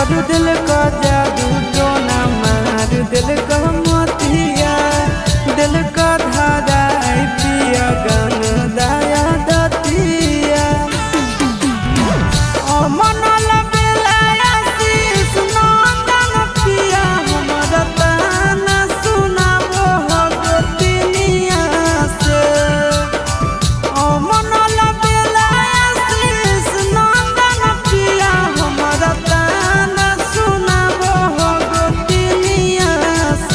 कर दिल का जादू टोना मार दिल का मोतिया दिल का धारा पिया गन दया दतिया ओ मनल बेलाया शीश नंदन पिया हमर ताना सुनाबो हो गोतिनिया से ओ मनल बेलाया शीश नंदन पिया हमर ताना सुनाबो हो गोतिनिया से।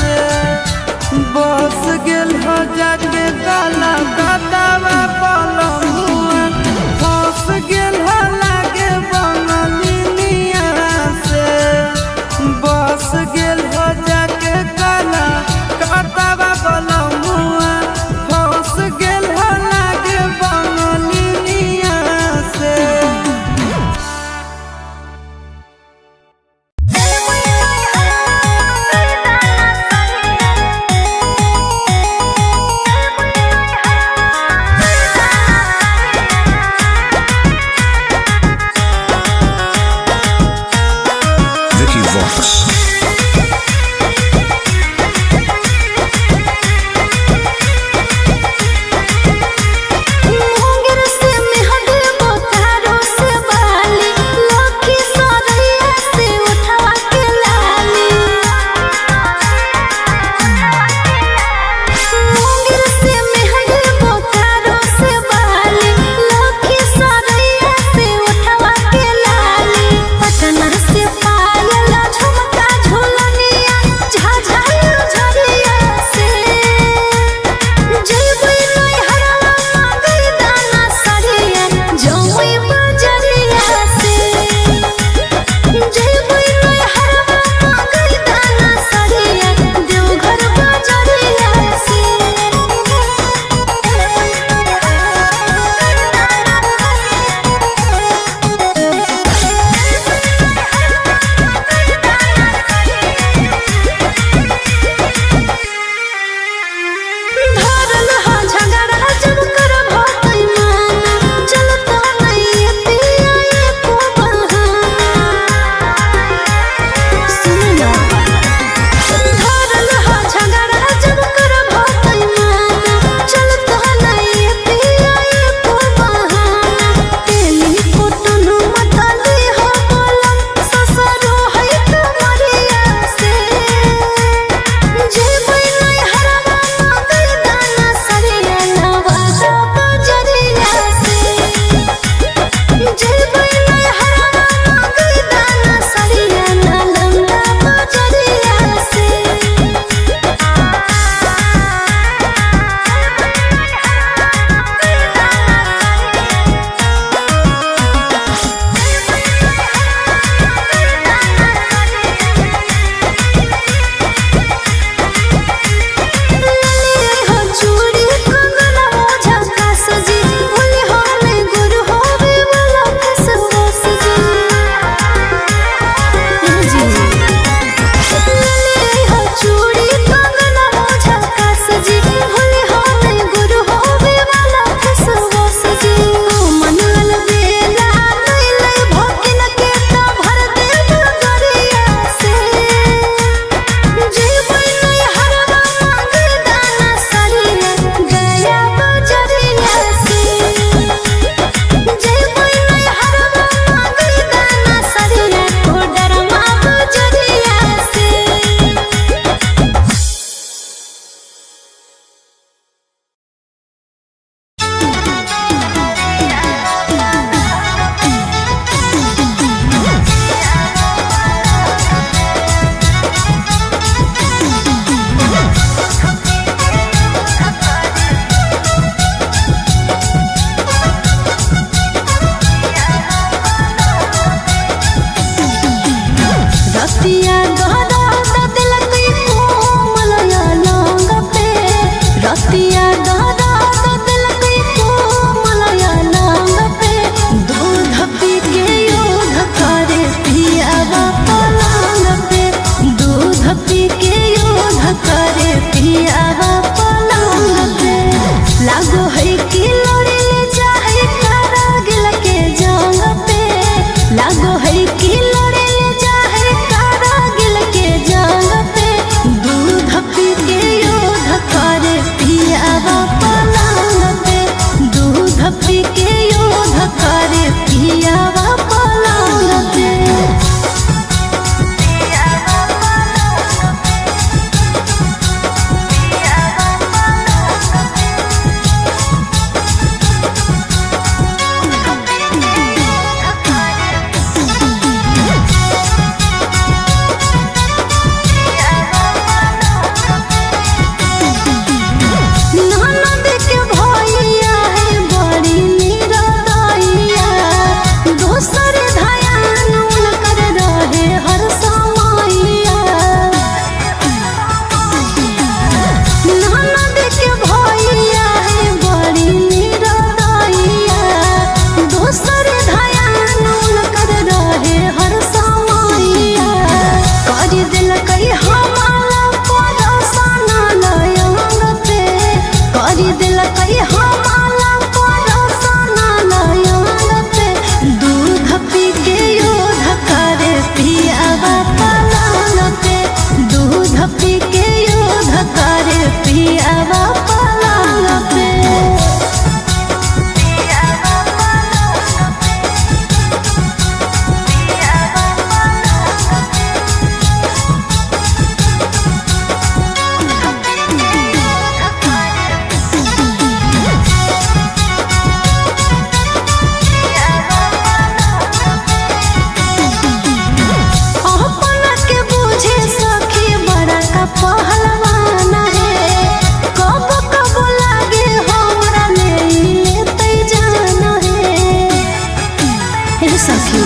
हे सखी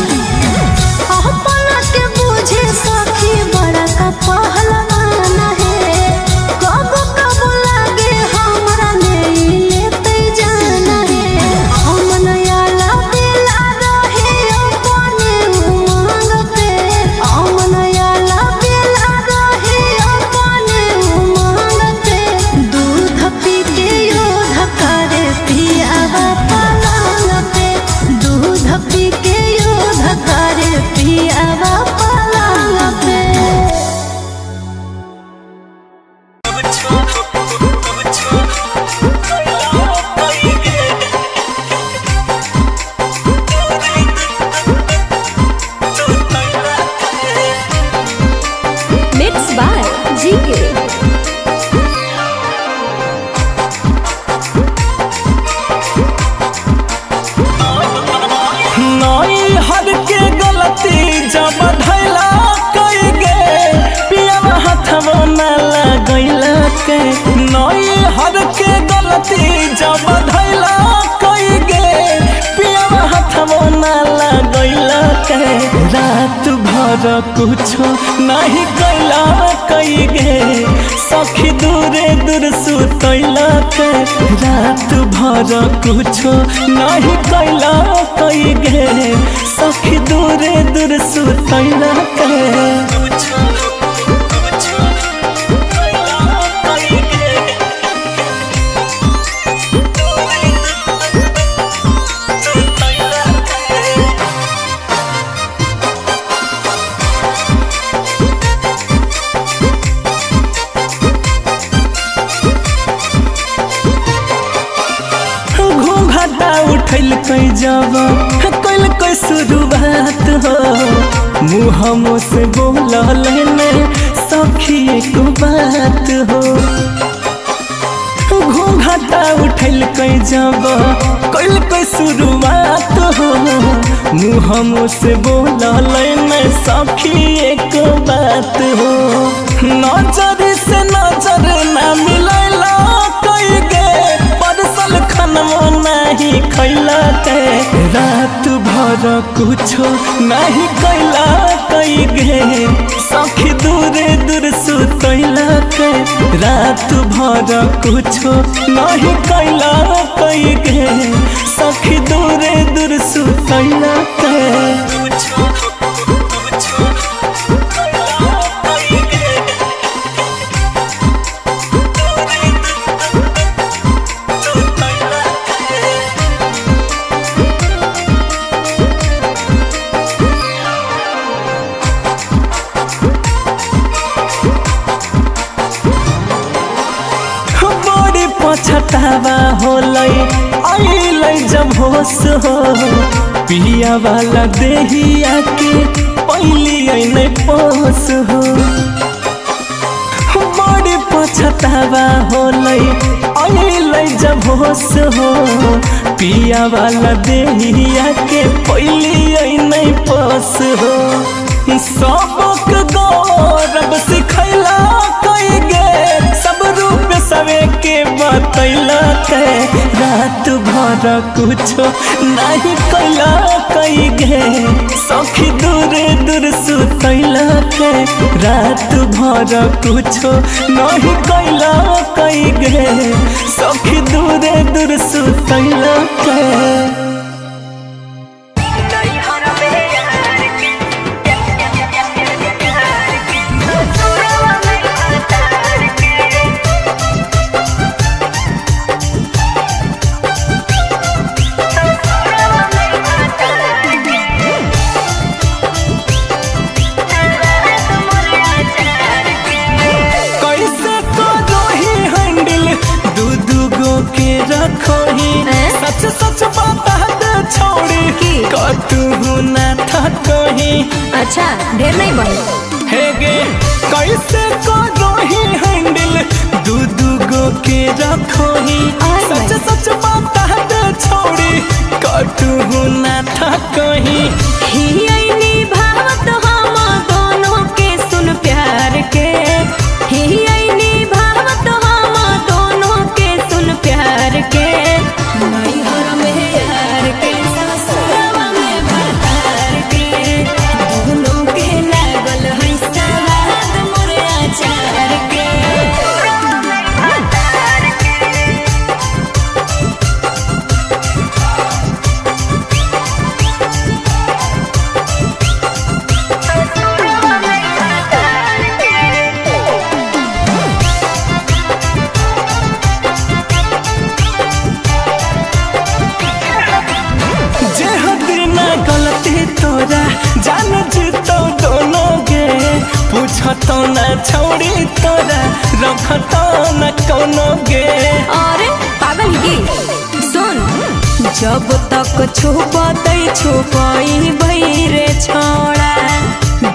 अपना के बुझे सखी बड़ा का पहलवान है कब कब लागे हमरा नहीं लेते जाना है हम नया बेला रहे अपने उमंग पे हम नया बेला रहे अपने उमंग पे दूध पी के योध करे पियावा पलंग पे दूध पी के योध करे पियावा पलंग पे। Mixed by GK. नई हर के गलती जब धैला कई गे पियावा हथवा न लगैला के नई हर के गलती जब धैला कई गे पियावा हथवा न लगैला के रात भर कुछो नहीं कैला कई गे सखी दूरे दूर सुतैला के रात भर कुछो नहीं कैला कई गे सखी दूरे दूर सुतैला के घूंघटा उठल कई जब कल कोई शुरुआत हो मुँह से बोलल ने सखी एक बात हो घूंघटा उठल कई जब कल कोई शुरुआत हो मुँह से बोलल ने सखी एक बात हो नजर से नजर न मिलैला कई गे परसल खनमो नहीं खैला के रात भर कुछो नहीं कैला कई गे सखी दूरे दूर सुतैला के रात भर कुछो नहीं कैला कई गे सखी दूरे दूर सुतैला के पछतावा होलै आइलै जब होश हो पिया वाला देहिया के पहली ऐने पोस हो बड़ी पछतावा होलै आइलै जब होश हो पिया वाला देहिया के पहली ऐने पोस हो सबक गौरव सिखैला कई गे सब रूप सवे के बतैला के रात भर कुछो नहीं कैला कई गे सखी दूरे दूर सुतैला के रात भर कुछो नहीं कैला कई गे सखी दूरे दूर सुतैला के सच सच बात छोड़ी कतहु ना था कहीं। अच्छा ढेर नहीं बनी हे गे कैसे करोही हैंडल दू गो के रखोही सच सच बात छोड़ी कतहु ना था कहीं। ही भावत हम दोनों के सुन प्यार के ही भावत हम दोनों के सुन प्यार के नैहर में यार के ससुरवा में भटा तोरा जान जीतो दोनों गे पूछतो ना छोड़ी तोरा रखतो ना कोनो गे। अरे पागल की सुन, जब तक छुपतै छुपई बैरे छोड़ा,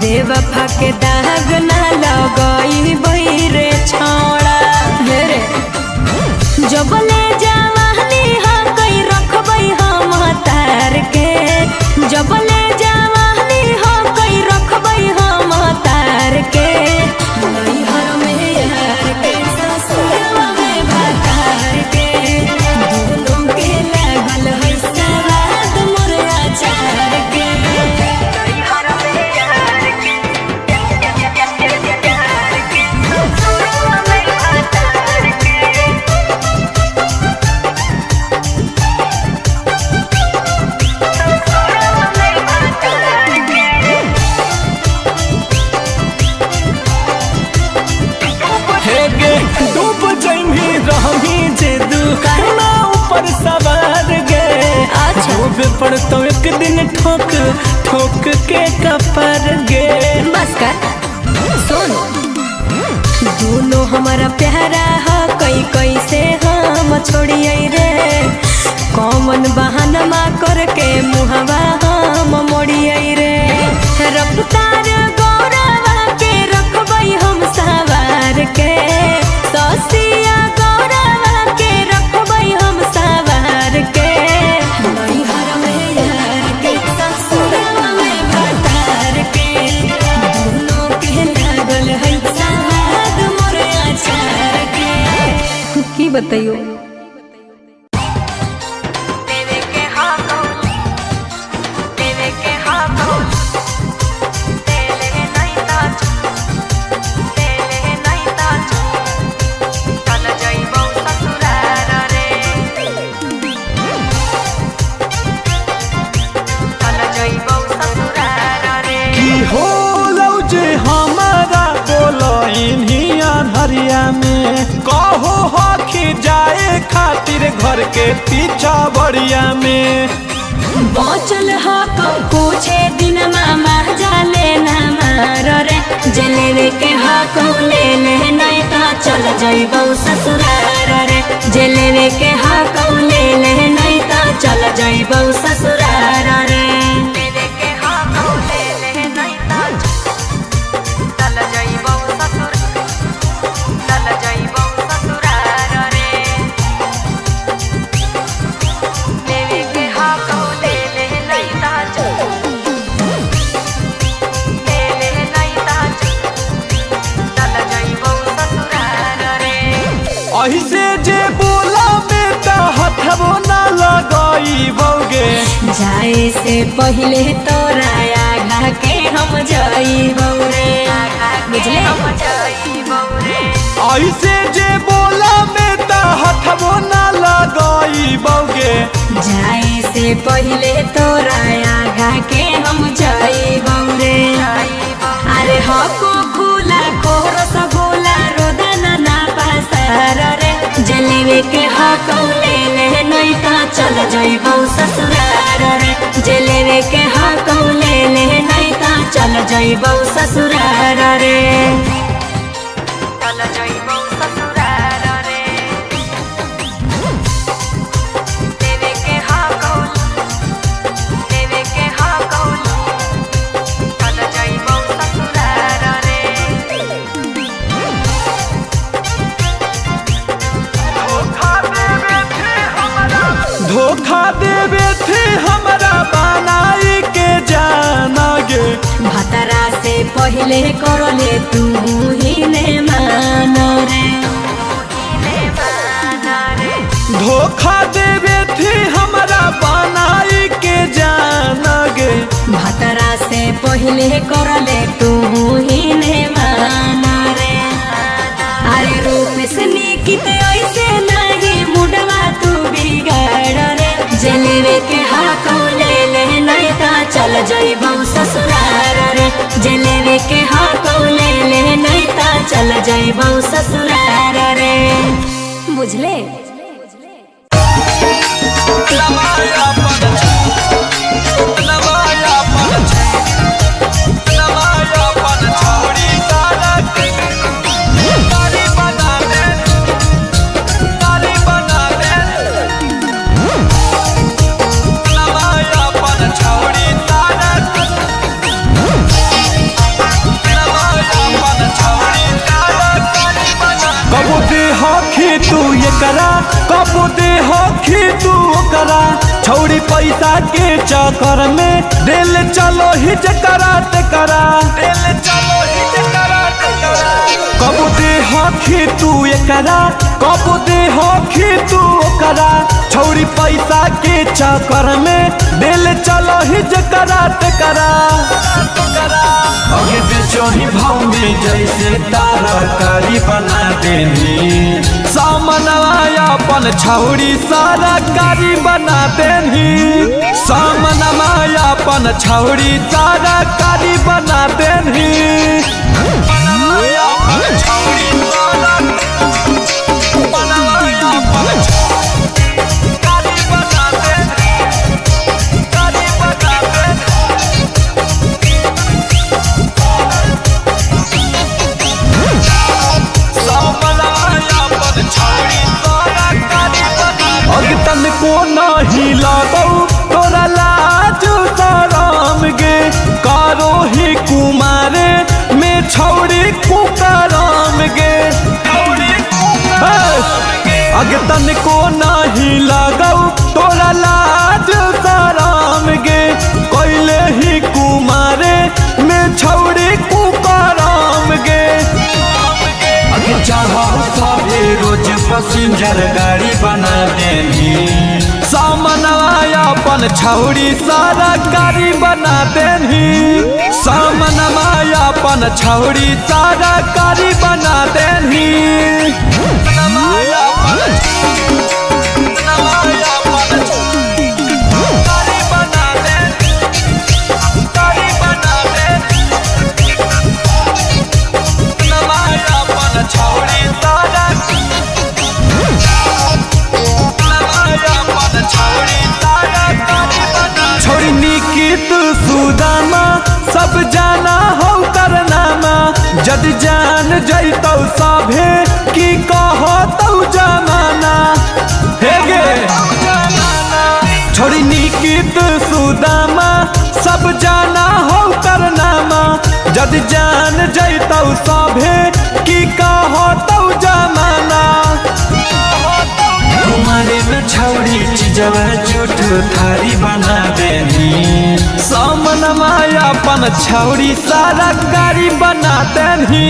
बेवफा के दाग ना लगई बैरे छोड़ा। हेरे जब ले जवानी हा कई रखबै हम तार के, जब ले जवानी हा कई रखबै हम तार के। नैहर में यार के ससुरवा में भतार के, दोनों के लागल है सवाद मोर अचार के। नैहर में यार के ससुरवा में भतार के। हे गे डूब जइमी रहमी जे दू ना ऊपर सवार गे। अच्छा। डूबे पर तो एक दिन ठोक ठोक के कपर गे। बस कर सुन, दोनों हमारा प्यारा है कई कैसे हम छोड़िए रे, कॉमन बहानमा करके मुहवा हम मोड़िए रे। रफ्तार गौरवा के रखबै हम सवार के, ससिया गौरवा के रखबै हम सवार के। नैहर में यार के ससुरवा में भतार के, दोनों के लागल है सवाद मोर अचार के। की बताइयो देवे के हाथों देवे के हाथों तेले नहीं ताज तेले नहीं ताज चल जाइबो ससुरार रे, चल जाइबो ससुरार रे। की हो लौ जे हमारा बोलहिन हरिया में कहो हखी जाए खातिर घर के पीछा बड़िया में। बचल ह कुछे दिन मामा जाले ना मार रे, जलेवे के हक ले ले नहीं तो चल जाइबो ससुरार रे, जलेवे के हक ले ले नहीं तो चल जाइबो ससुरार रे। जलेवे के हक ले ले नहीं तो चल जाइबो चल जाइबो ससुरार रे। देवे के हक ले ले नहीं तो ले ले नहीं तो चल जाइबो ससुरार रे। ऐसे जे बोला में त हथबो ना लगाई बौगे। जाए से पहले तोरा आगा के हम जाइबो रे, बुझले हम जाइबो रे। ऐसे जे बोला में त हथबो ना लगाई बौगे। जाए से पहले तोरा आगा के हम जाइबो रे। अरे हको खुला कोहर सगोला रोदना ना पासार रे, जलेवे के हको ले ले नहीं तो चल जाइबो ससुरार रे, जलेवे के हको ले ले नहीं तो चल जाइबो ससुरार रे, चल जाइबो ससुरार रे। देवे के हको चल जाइबो ससुरार रे। धोखा देवे थे हमरा बनाई के जाना गे। भतरा से पहले करले तू ही ने मान रे, धोखा देवे थे हमरा बनाई के जाना गे। भतरा से पहले करले तू ही ने मान रे। अरे रूप से निकित ऐसे नहीं मुडवा तू बिगाड़ रे, जलेवे के हाथ ले ले नहीं तो चल जाइबो ससुरार रे, जलेवे के हाथ ले ले नहीं तो चल जाइबो ससुरार रे। बुझले लवाया पर होखी तू ओकरा छौड़ी पैसा के चक्कर में दिल चलो ही जकरा ते करा दिल चलो ही जकरा ते करा कब दे होखी तू एकरा कब दे होखी तू ओकरा छौड़ी पैसा के चक्कर में दिल चलो ही जकरा ते करा अगे बेचोही भाव में जैसे तारा कारी बना देनी सामनवा अपन छौड़ी सारा कारी बना देनी सामनवा अपन छौड़ी सारा कारी बना देनी तन को नहीं लागौ तोरा लाज शरम गे कारो ही कुमारे में छौड़ी कुकरम गे अगे तन को नहीं लागौ तोरा लाज शरम गे कैले ही कुमारे में छौड़ी कुकरम गे सबे रोज पैसेंजर गाड़ी बना देनी सामनवा अपन छौड़ी सारा गाड़ी बना देनी सामनवा अपन छौड़ी सारा गाड़ी बना देनी सुदामा सब जाना हो करनामा जद जान जैतौ सभे की कहतौ जमाना हे गे छोड़ी निकित सुदामा सब जाना हो करनामा जद जान जैतौ सभे की कहतौ जमाना तुम्हारे में छौड़ी चीजवा झूठ थारी बना देनी सामनमा अपन छौड़ी सारा गाड़ी बना देनी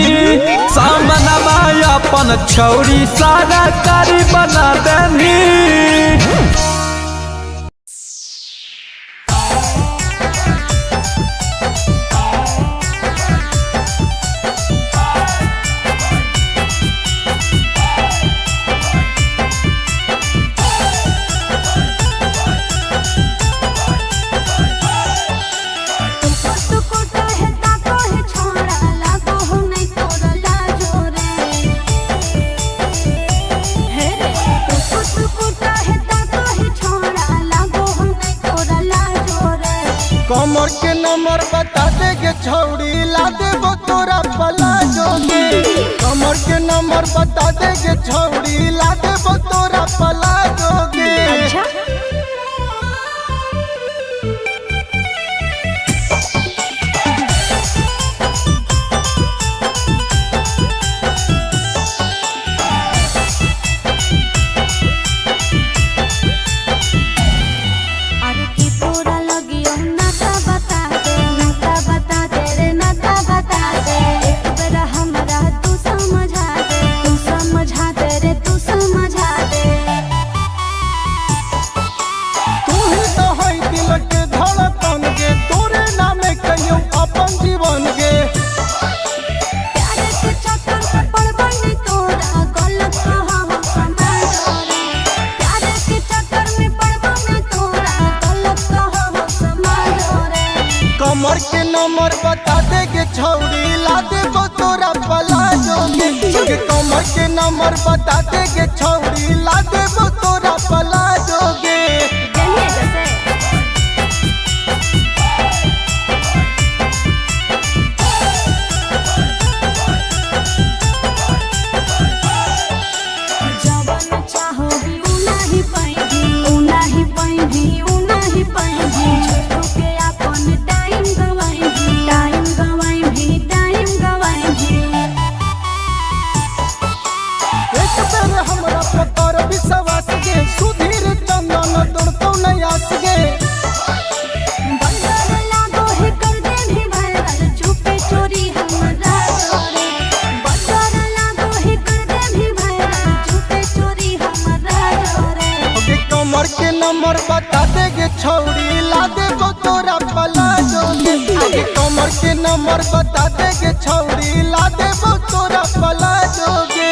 सामनमा अपन छौड़ी सारा गाड़ी बना देनी कमर के नंबर बता देगे छौड़ी ला देबो तोरा पलाजोगे कमर के नंबर बता देगे छौड़ी ला देबो तोरा पलाजोगे कमर के नंबर बता देगे छौड़ी ला देबो तोरा पलाजोगे कमर के नंबर बता देगे छौड़ी ला देबो तोरा पलाजोगे हमरा पतर विश्वास के सुधी नंबर बता देगे छौड़ी ला देबो तोरा पला जोगे।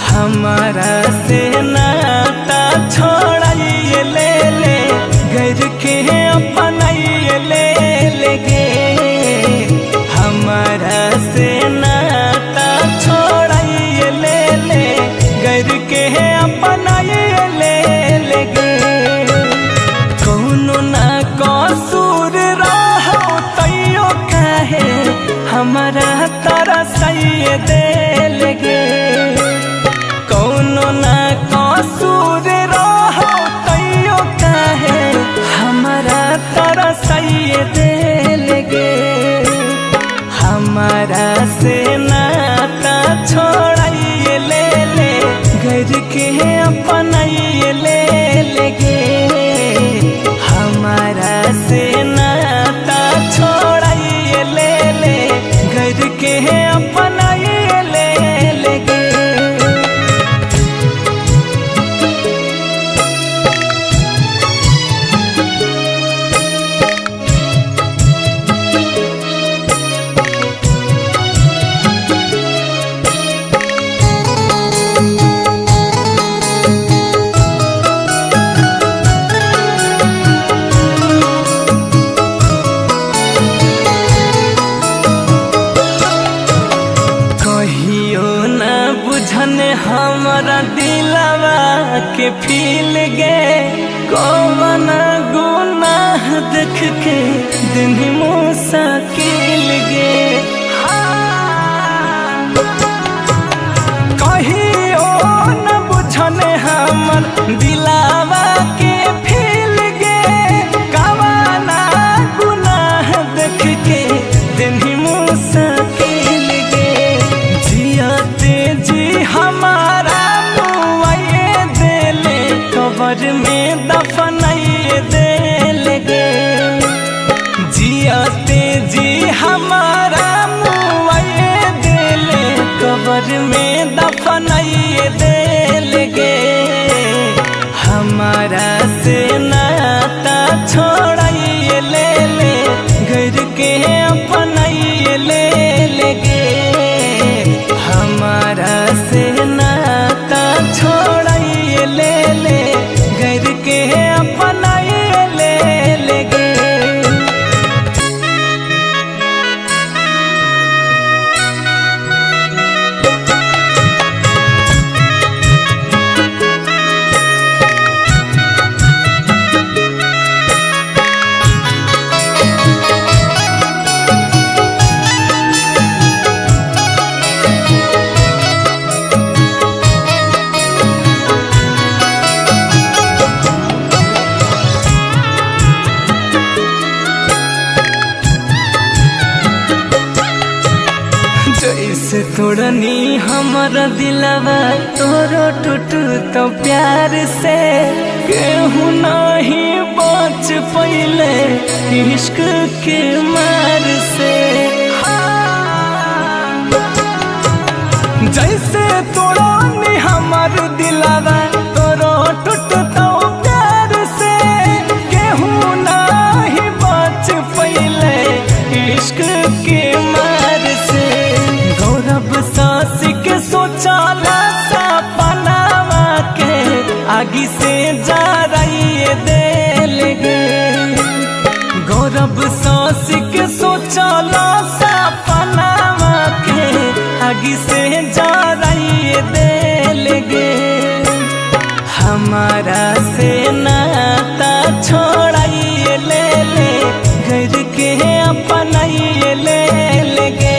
हमारा से नाता छोड़ाइए ले ले घर के अपनाइए ले लेगे। हमारा से नाता छोड़ाइए ले ले घर के अपनाइए ले लेगे। कौनो ना कसूर रहो तैयो काहे हमारा तरसइए दे लेगे। कौनो ना कसूर रहो तैयो काहे हमारा तरसइए दे लेगे। हमारा से नाता छोड़ाइए ले ले घर के अपनाइए ले लेगे। हमारा से नाता छोड़ाइए ले ले घर के अपनाइए ले लेगे। हमारा दिलवा के फील गे कौन गुनाह देख के दिन मुश्किल गे। कहियो न बुझने हमर दिलवा के फील गे कौन गुनाह देख के दिन मुश्किल गे। जियाते जी हमारा मुआए देले कब्र में दफनाइए दे लेगे। जियाते जी हमारा मुआए देले कब्र में दफनाइए दे लेगे। हमारा से नाता छोड़ाइए ले ले घर के अपनाइए ले लेगे। हमारा से नाता छोड़ाइए ले ले घर के अपनाइए ले लेगे। जैसे तोड़नी हमारा दिलवा तोरो टूट तो प्यार से केहू नहीं बच पइले इश्क के मार से। जैसे तोड़नी हमार दिलवा तोरो टूट तो प्यार से केहू नहीं बच जब सांस के सोचला सपनावा के आगे से जराइए दिल गे हमारा से नाता छोड़ाइए ले घर के अपनाइए ले गे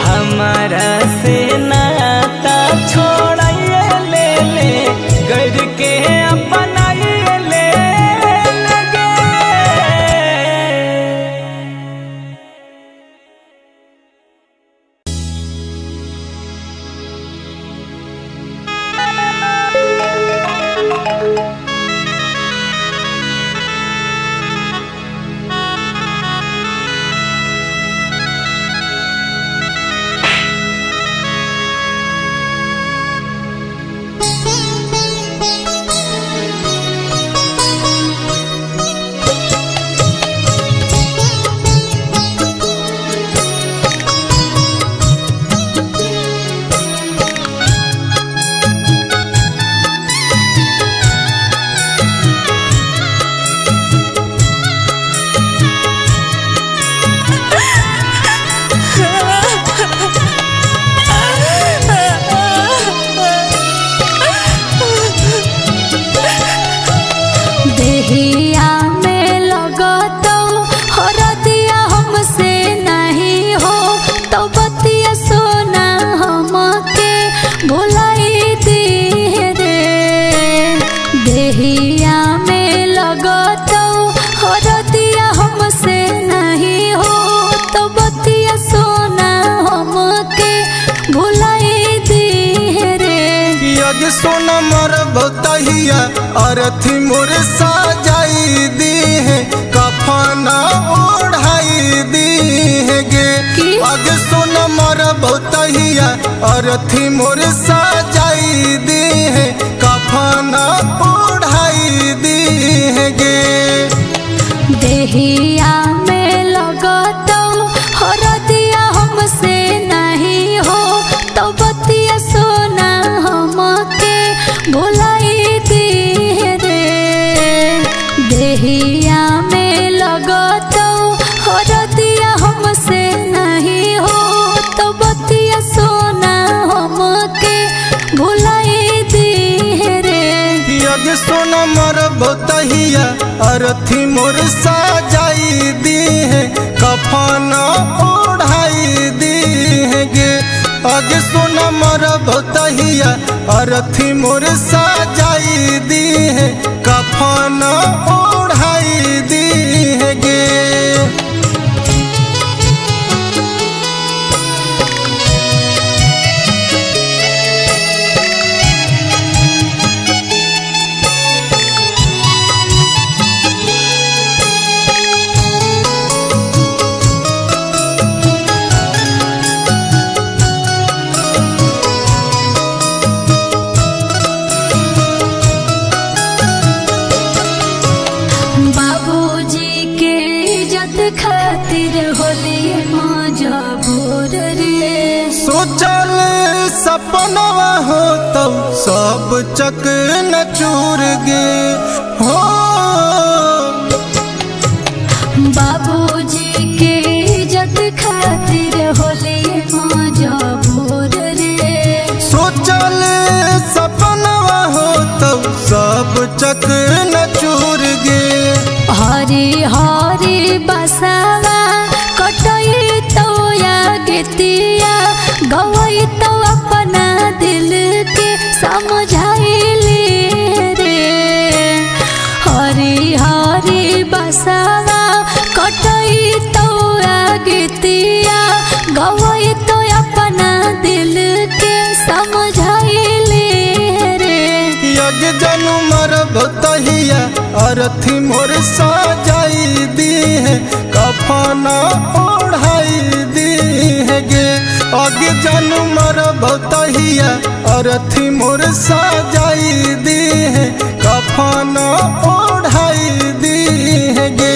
हमारा से नाता छोड़ाइए ले घर के अपनाइए ले गे। देहिया में लगतो हरदिया हमसे नहीं हो तो बतिया सोना हमके भुलाई दी रे देहिया में लगतो हरदिया हमसे नहीं हो तो बतिया सोना हमके भुलाई दी रे यज्ञ सोना मर बतहिया अरथी मोर साजाई दी है कफना ओढ़ाई दी है गे अग सोना मर बतहिया अरथी मोर साजाई दी है कफना ओढ़ाई दी है गे देहिया में लगतो हरदिया हमसे नहीं हो तो बतिया सोना हमके भुलाई दी रे देहिया में लगतो हरदिया हमसे नहीं हो तो बतिया सोना हमके भुलाई दी रे यज्ञ सोना मर बतहिया अरथी मोर साजाई दी है कफना ओढ़ाई दी है गे अग सोना मर बतहिया अरथी मोर साजाई दी है कफना ओढ़ाई दी है गे बाबूजी के इज्जत खातिर होली मजबूर रे सोचल सपनवा हो तब सब चक न चूर गे हो बाबूजी के इज्जत खातिर होली मजबूर रे सोचल सपनवा हो तब सब चक न चूर गे हरी हरी बसावा कटई तो या गीतिया गवई तो अपना दिल के समझाइली रे हरी हरी बसावा कटई तो या गीतिया गवई तो अपना दिल के समझाइली रे यज्ञ जनु मर बतहिया अरथी मोर साजाई दी है कफना ओढ़ाई दी है गे अग जनु मर बतहिया अरथी मोर साजाई दी है कफना ओढ़ाई दी है गे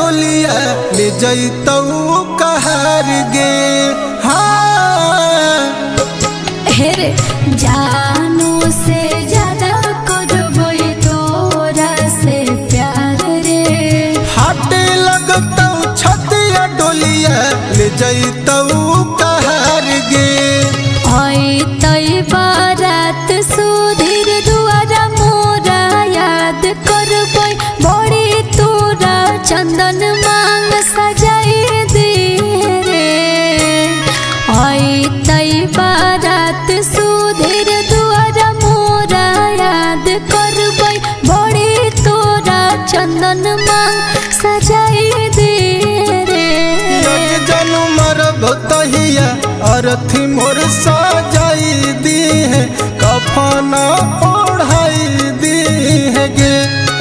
डोलिया ले जैतौ कहर गे। हाँ हेरे जानू से ज्यादा करबै तोरा से प्यार रे। हाटे लगतौ छतिया डोलिया ले जैतौ कहर गे। तई बारात सुधीर दुआरा मोरा याद करबै बड़ी तोरा चंदन मांग सजाई दे रे। तई बारात सुधीर दुआरा मोरा याद करबै बड़ी तोरा चंदन मांग सजाई दे रे। जानू मरब तहिया अरथी मोर सजाई दी है कफना ओढ़ाई दी है गे।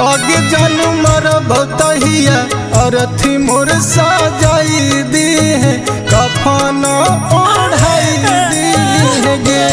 आगे जानू मरब तहिया अरथी मोर सजाई दी है कफना ओढ़ाई दी है गे।